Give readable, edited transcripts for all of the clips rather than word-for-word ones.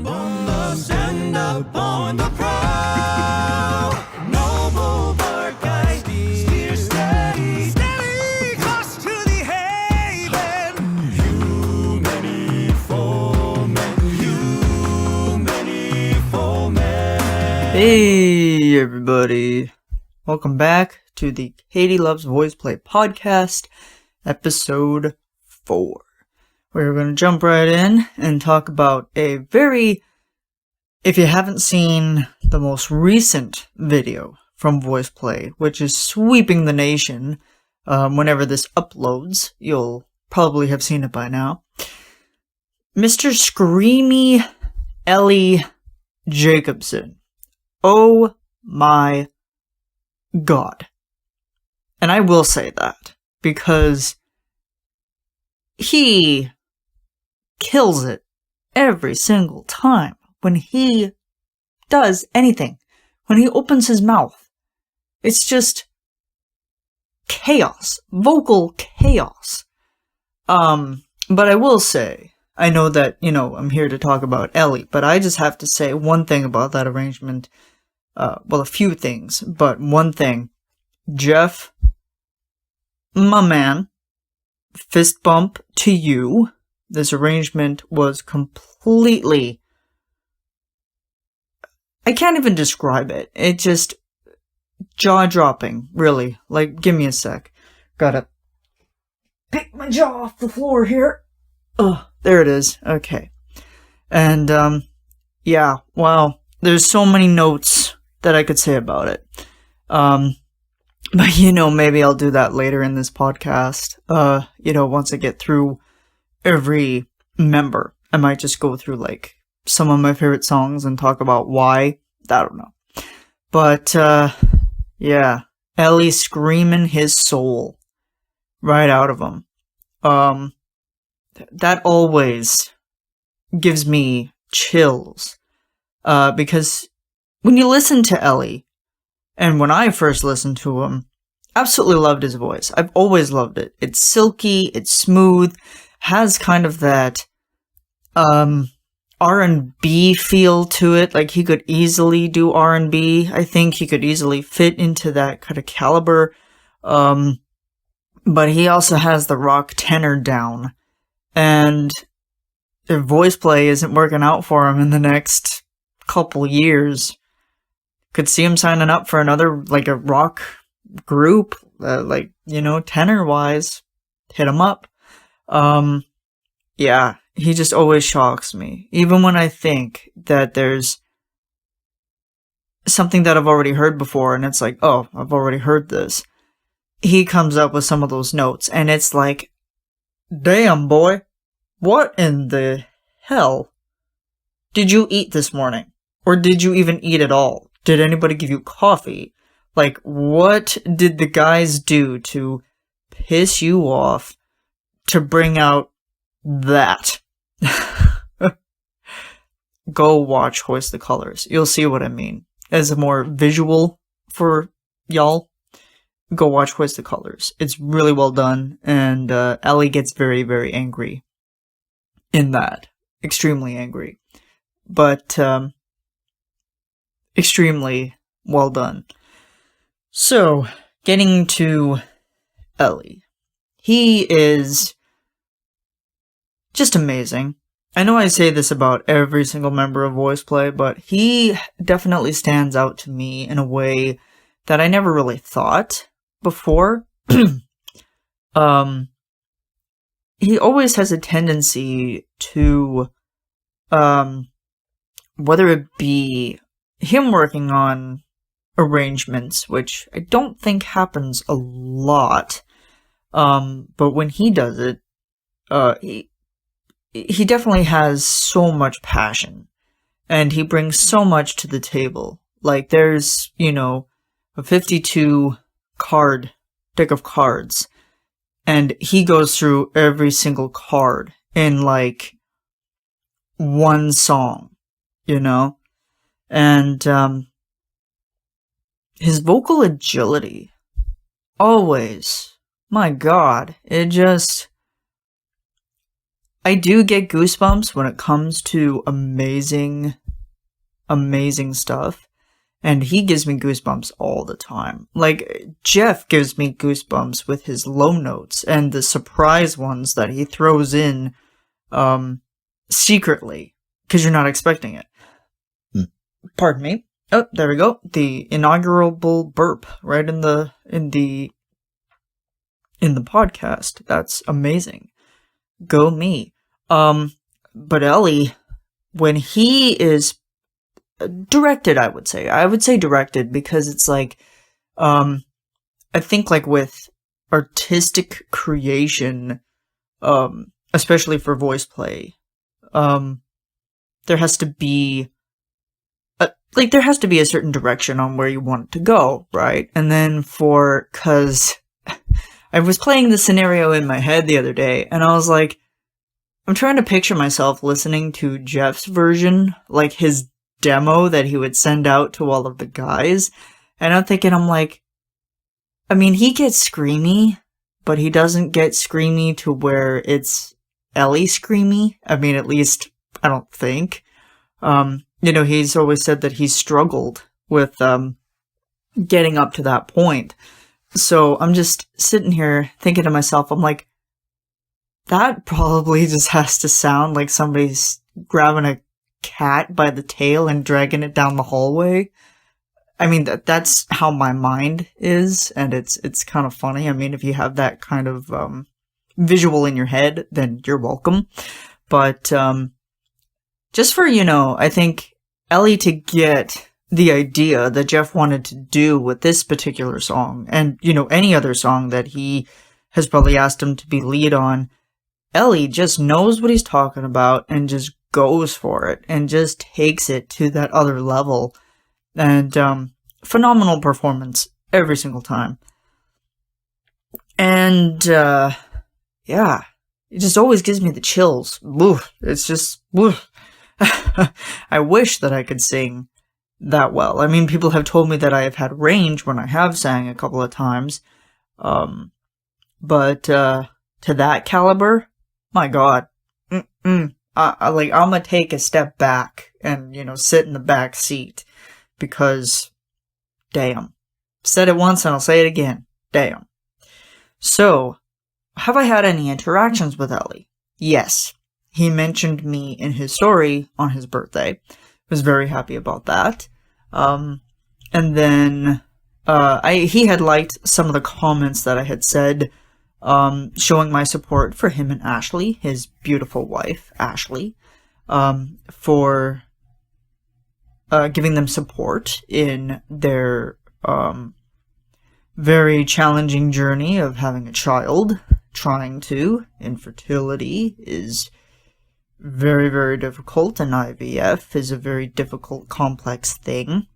on the stand up on the prow. Noble bird guy, steer steady, steady, course to the haven. You many foemen. Hey everybody, welcome back to the Katie Loves VoicePlay podcast, episode 4. We're going to jump right in and talk about a very, if you haven't seen the most recent video from VoicePlay, which is sweeping the nation, whenever this uploads, you'll probably have seen it by now. Mr. Screamy Eli Jacobson. Oh my God. And I will say that because he kills it every single time when he does anything. When he opens his mouth, it's just chaos, vocal chaos. But I will say, I know that, I'm here to talk about Ellie, but I just have to say one thing about that arrangement. Well, a few things, but one thing. Jeff, my man, fist bump to you. This arrangement was completely... I can't even describe it. It just... jaw-dropping, really. Like, give me a sec. Gotta pick my jaw off the floor here. Oh, there it is. Okay. And, yeah, wow. There's so many notes that I could say about it. But, maybe I'll do that later in this podcast. Once I get through every member. I might just go through, some of my favorite songs and talk about why. I don't know. But, yeah. Ellie screaming his soul right out of him. That always gives me chills. Because when you listen to Ellie, and when I first listened to him, absolutely loved his voice. I've always loved it. It's silky, it's smooth, has kind of that R&B feel to it. Like, he could easily do R&B. I think he could easily fit into that kind of caliber. But he also has the rock tenor down. And if VoicePlay isn't working out for him in the next couple years, could see him signing up for another, a rock group, tenor-wise, hit him up. Yeah, he just always shocks me. Even when I think that there's something that I've already heard before, and it's like, oh, I've already heard this. He comes up with some of those notes, and it's like, damn, boy, what in the hell did you eat this morning? Or did you even eat at all? Did anybody give you coffee? What did the guys do to piss you off to bring out that? Go watch Hoist the Colors. You'll see what I mean. As a more visual for y'all, go watch Hoist the Colors. It's really well done, and Ellie gets very, very angry in that. Extremely angry. But, extremely well done. So, getting to Ellie. He is just amazing. I know I say this about every single member of VoicePlay, but he definitely stands out to me in a way that I never really thought before. He always has a tendency to, whether it be him working on arrangements, which I don't think happens a lot, but when he does it, he definitely has so much passion, and he brings so much to the table. There's, a 52 card deck of cards, and he goes through every single card in, one song, and, his vocal agility, always, my God, it just, I do get goosebumps when it comes to amazing stuff. And he gives me goosebumps all the time. Like, Jeff gives me goosebumps with his low notes and the surprise ones that he throws in, secretly, because you're not expecting it. Pardon me. Oh, there we go. The inaugural burp right in the podcast. That's amazing. Go me. But Ellie, when he is directed, I would say directed, because it's like, I think like with artistic creation, especially for VoicePlay, there has to be a certain direction on where you want it to go, right? And then cause I was playing the scenario in my head the other day, and I was like, I'm trying to picture myself listening to Jeff's version, like his demo that he would send out to all of the guys, and I'm like, I mean, he gets screamy, but he doesn't get screamy to where it's Ellie screamy. I mean, at least, I don't think. He's always said that he's struggled with, getting up to that point. So I'm just sitting here thinking to myself, I'm like, that probably just has to sound like somebody's grabbing a cat by the tail and dragging it down the hallway. I mean, that's how my mind is, and it's kind of funny. I mean, if you have that kind of visual in your head, then you're welcome. But just for, I think Ellie to get the idea that Jeff wanted to do with this particular song, and, any other song that he has probably asked him to be lead on, Ellie just knows what he's talking about and just goes for it and just takes it to that other level. And phenomenal performance every single time. And yeah, it just always gives me the chills. Oof, it's just oof. I wish that I could sing that well. I mean, people have told me that I have had range when I have sang a couple of times. But to that caliber, my God. I'm gonna take a step back and, sit in the back seat, because, damn. Said it once and I'll say it again. Damn. So, have I had any interactions with Ellie? Yes. He mentioned me in his story on his birthday. Was very happy about that. And then, he had liked some of the comments that I had said, showing my support for him and Ashley, his beautiful wife, Ashley, for giving them support in their very challenging journey of having a child. Infertility is very, very difficult, and IVF is a very difficult, complex thing.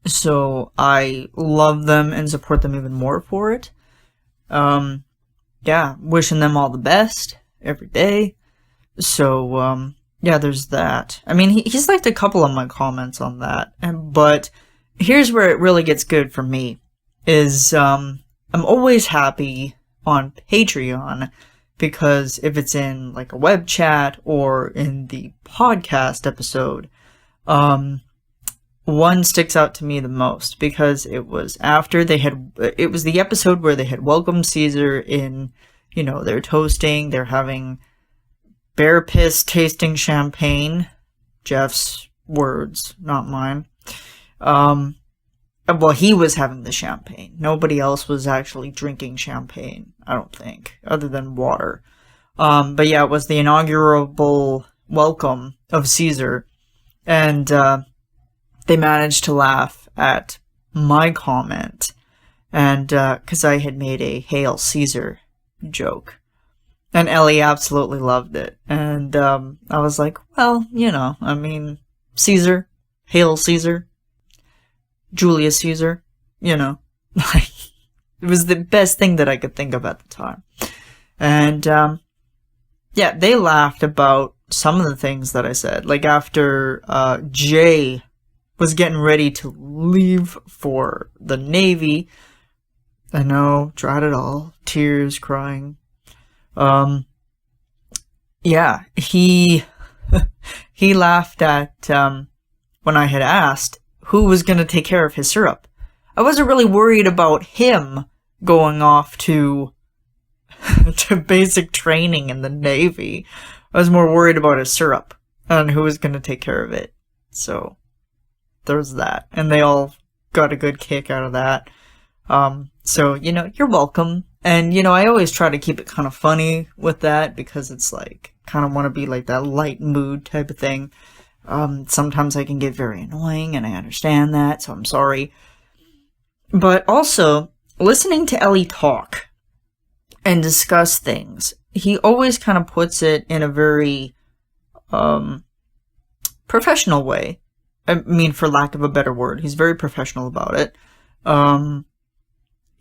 So I love them and support them even more for it. Yeah, wishing them all the best every day. So, yeah, there's that. I mean, he's liked a couple of my comments on that, but here's where it really gets good for me, is, I'm always happy on Patreon, because if it's in, like, a web chat or in the podcast episode, one sticks out to me the most, because it was it was the episode where they had welcomed Caesar in, they're toasting, they're having bear piss tasting champagne. Jeff's words, not mine. Well, he was having the champagne. Nobody else was actually drinking champagne, I don't think, other than water. But yeah, it was the inaugural welcome of Caesar, and, they managed to laugh at my comment, and, cause I had made a Hail Caesar joke. And Ellie absolutely loved it. And, I was like, well, I mean, Caesar, Hail Caesar, Julius Caesar, like, it was the best thing that I could think of at the time. And, yeah, they laughed about some of the things that I said. Like, after, Jay was getting ready to leave for the Navy, I know, tried it all, tears, crying, yeah, he laughed at when I had asked who was going to take care of his syrup. I wasn't really worried about him going off to to basic training in the Navy. I was more worried about his syrup and who was going to take care of it. So there's that. And they all got a good kick out of that. So, you're welcome. And, I always try to keep it kind of funny with that because it's like, kind of want to be like that light mood type of thing. Sometimes I can get very annoying and I understand that, so I'm sorry. But also, listening to Ellie talk and discuss things, he always kind of puts it in a very, professional way. I mean, for lack of a better word, he's very professional about it.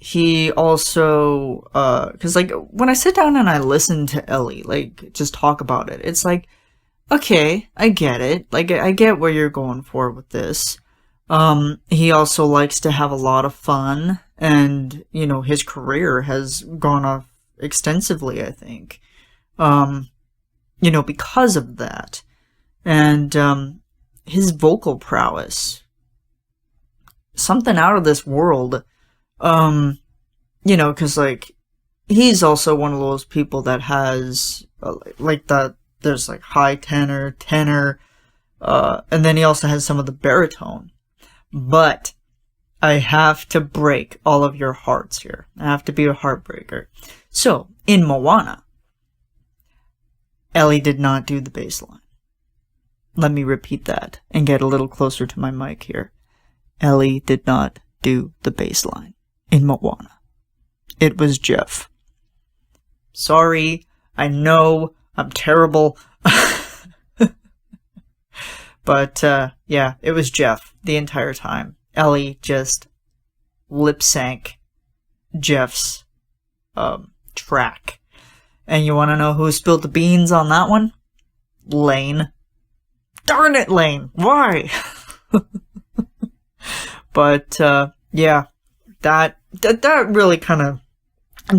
He also, cause like, when I sit down and I listen to Ellie, like, just talk about it, it's like, okay, I get it. Like, I get where you're going for with this. He also likes to have a lot of fun, and, his career has gone off extensively, I think. Because of that. And, his vocal prowess. Something out of this world. Cause like, he's also one of those people that has, there's like high tenor, and then he also has some of the baritone. But I have to break all of your hearts here. I have to be a heartbreaker. So, in Moana, Ellie did not do the bass line. Let me repeat that and get a little closer to my mic here. Ellie did not do the bass line in Moana. It was Jeff. Sorry, I know, I'm terrible. But, yeah, it was Jeff the entire time. Ellie just lip-sank Jeff's, track. And you wanna know who spilled the beans on that one? Lane. Darn it, Lane! Why? But, yeah, that really kind of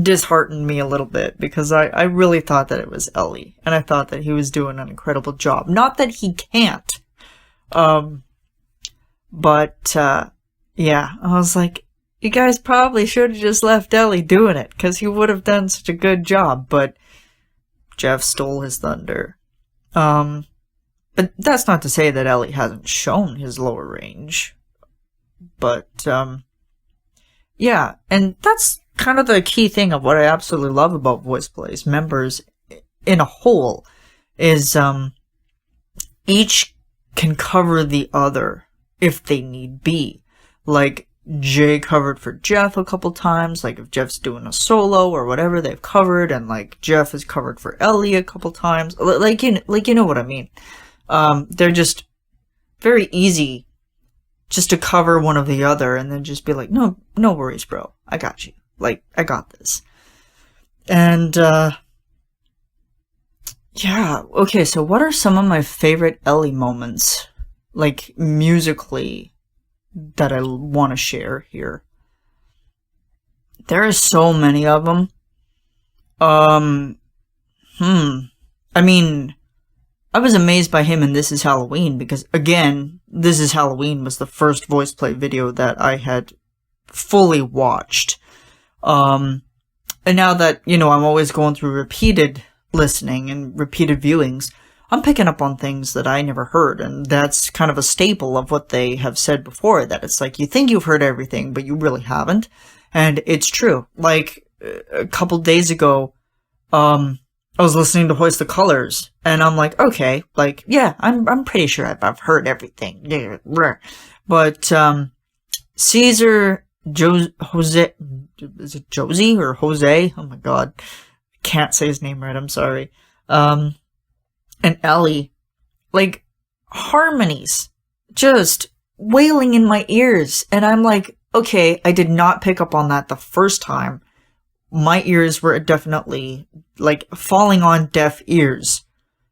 disheartened me a little bit, because I really thought that it was Ellie, and I thought that he was doing an incredible job. Not that he can't, but, yeah, I was like, you guys probably should have just left Ellie doing it, because he would have done such a good job, but Jeff stole his thunder. But that's not to say that Ellie hasn't shown his lower range. But, yeah, and that's kind of the key thing of what I absolutely love about VoicePlay's members in a whole, is, each can cover the other if they need be. Like, Jay covered for Jeff a couple times, like if Jeff's doing a solo or whatever, they've covered, and like Jeff has covered for Ellie a couple times. Like you know what I mean. They're just very easy just to cover one of the other and then just be like, no worries, bro. I got you. Like, I got this. And, yeah, okay, so what are some of my favorite Ellie moments, like, musically, that I want to share here? There are so many of them. I mean, I was amazed by him in This Is Halloween, because, again, This Is Halloween was the first VoicePlay video that I had fully watched. And now that, I'm always going through repeated listening and repeated viewings, I'm picking up on things that I never heard, and that's kind of a staple of what they have said before, that it's like, you think you've heard everything, but you really haven't, and it's true. Like, a couple days ago, I was listening to Hoist the Colors, and I'm like, okay, like, yeah, I'm pretty sure I've heard everything. But, Caesar, Jose, is it Josie or Jose? Oh my god. I can't say his name right, I'm sorry. And Ellie, like, harmonies, just wailing in my ears, and I'm like, okay, I did not pick up on that the first time. My ears were definitely, like, falling on deaf ears,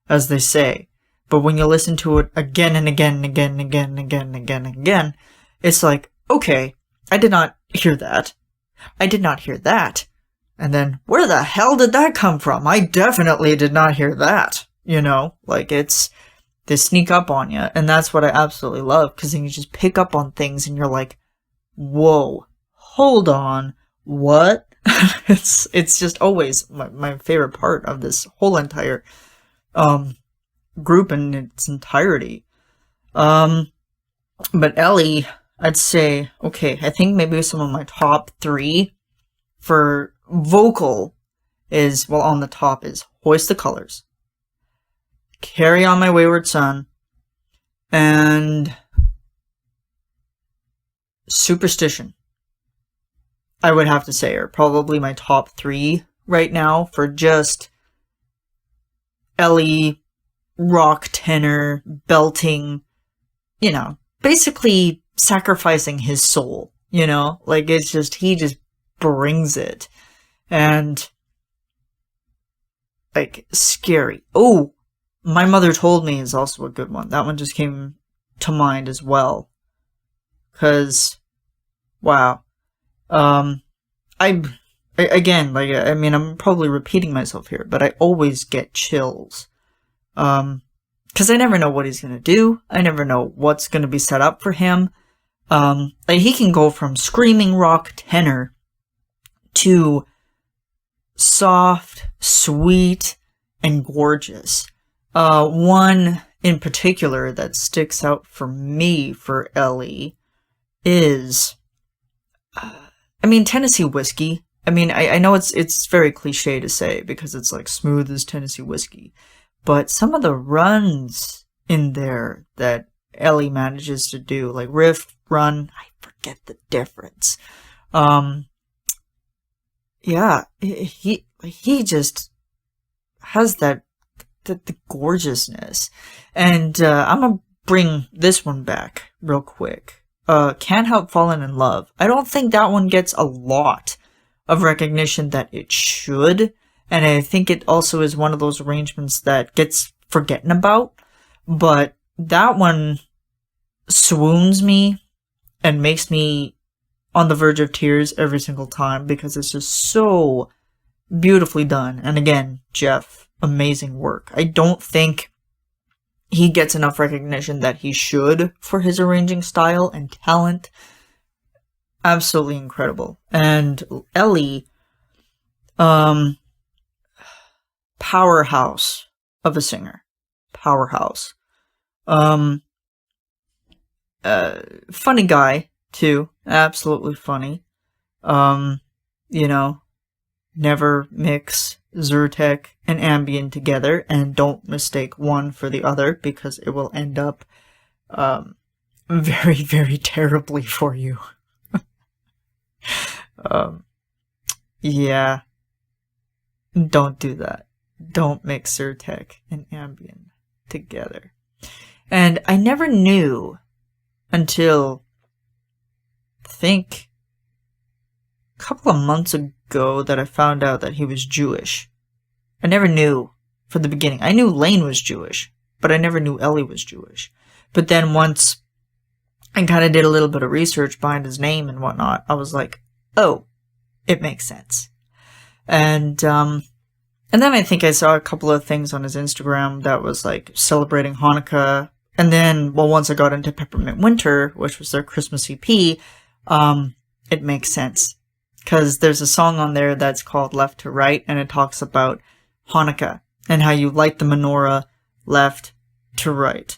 as they say. But when you listen to it again and again and again and again and again and again and again, it's like, okay, I did not hear that. I did not hear that. And then, where the hell did that come from? I definitely did not hear that. You know, like they sneak up on you. And that's what I absolutely love, because then you just pick up on things and you're like, whoa, hold on, what? It's just always my favorite part of this whole entire group in its entirety. But Ellie, I'd say, okay, I think maybe some of my top 3 for vocal is, well, on the top is Hoist the Colors, Carry On My Wayward Son, and Superstition. I would have to say are probably my top 3 right now for just Ellie, rock tenor, belting, you know, basically sacrificing his soul, you know? Like, it's just, he just brings it. And, like, Scary. Oh, My Mother Told Me is also a good one. That one just came to mind as well. 'Cause, wow. Again, like, I mean, I'm probably repeating myself here, but I always get chills. 'Cause I never know what he's gonna do. I never know what's gonna be set up for him. Like, he can go from screaming rock tenor to soft, sweet, and gorgeous. One in particular that sticks out for me for Ellie is, I mean, Tennessee Whiskey. I mean, I know it's very cliche to say because it's like smooth as Tennessee Whiskey, but some of the runs in there that Ellie manages to do, like riff, run, I forget the difference. Yeah, he just has the gorgeousness. And I'm gonna bring this one back real quick. Can't Help Falling in Love. I don't think that one gets a lot of recognition that it should, and I think it also is one of those arrangements that gets forgotten about, but that one swoons me and makes me on the verge of tears every single time because it's just so beautifully done. And again, Jeff, amazing work. I don't think he gets enough recognition that he should for his arranging style and talent. Absolutely incredible. And Ellie, powerhouse of a singer. Powerhouse. Funny guy, too. Absolutely funny. You know, never mix Zyrtec and Ambien together, and don't mistake one for the other, because it will end up, very, very terribly for you. Yeah. Don't do that. Don't mix Zyrtec and Ambien together. And I never knew until, I think, a couple of months ago that I found out that he was Jewish. I never knew from the beginning. I knew Lane was Jewish, but I never knew Ellie was Jewish. But then once I kind of did a little bit of research behind his name and whatnot, I was like, oh, it makes sense. And then I think I saw a couple of things on his Instagram that was like celebrating Hanukkah. And then, well, once I got into Peppermint Winter, which was their Christmas EP, it makes sense. Because there's a song on there that's called Left to Right, and it talks about Hanukkah and how you light the menorah left to right.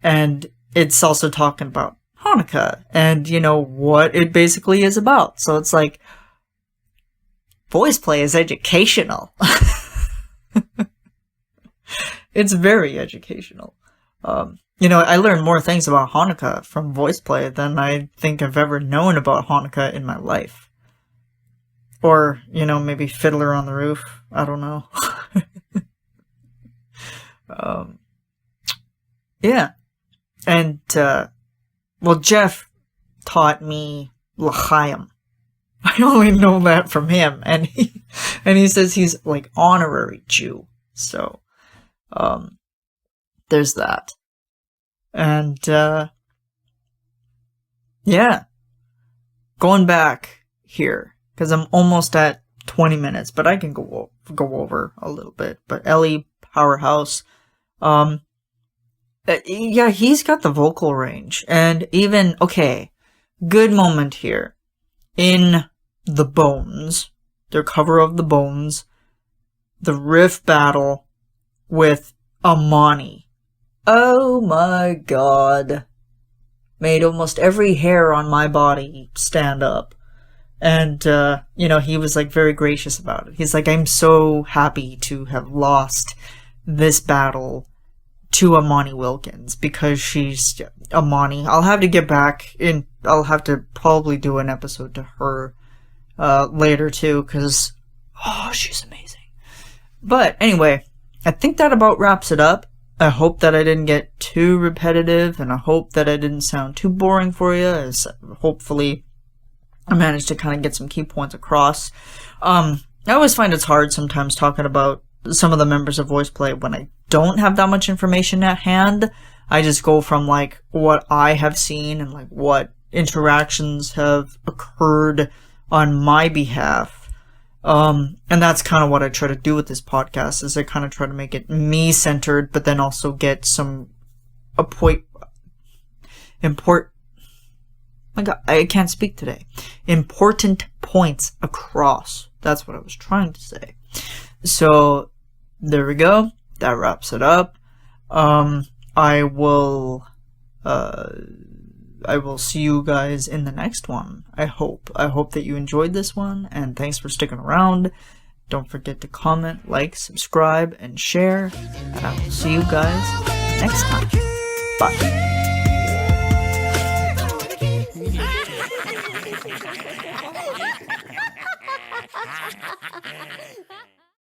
And it's also talking about Hanukkah and, you know, what it basically is about. So it's like, VoicePlay is educational. It's very educational. You know, I learned more things about Hanukkah from VoicePlay than I think I've ever known about Hanukkah in my life. Or, you know, maybe Fiddler on the Roof. I don't know. Yeah. And, well, Jeff taught me L'chaim. I only know that from him. And he says he's like honorary Jew. So, there's that. And, yeah. Going back here, because I'm almost at 20 minutes, but I can go over a little bit. But Eli Powerhouse, yeah, he's got the vocal range. And even, okay, good moment here. In The Bones, their cover of The Bones, the riff battle with Amani. Oh my god. Made almost every hair on my body stand up. And, you know, he was, like, very gracious about it. He's like, I'm so happy to have lost this battle to Amani Wilkins, because she's Amani. I'll have to get back in. I'll have to probably do an episode to her, later too, because, oh, she's amazing. But anyway, I think that about wraps it up. I hope that I didn't get too repetitive, and I hope that I didn't sound too boring for you, as hopefully I managed to kind of get some key points across. I always find it's hard sometimes talking about some of the members of VoicePlay when I don't have that much information at hand. I just go from, like, what I have seen and, like, what interactions have occurred on my behalf. And that's kind of what I try to do with this podcast, is I kind of try to make it me-centered, but then also get some my god, I can't speak today. Important points across. That's what I was trying to say. So, there we go. That wraps it up. I will see you guys in the next one. I hope that you enjoyed this one, and thanks for sticking around. Don't forget to comment, like, subscribe, and share, and I will see you guys next time. Bye.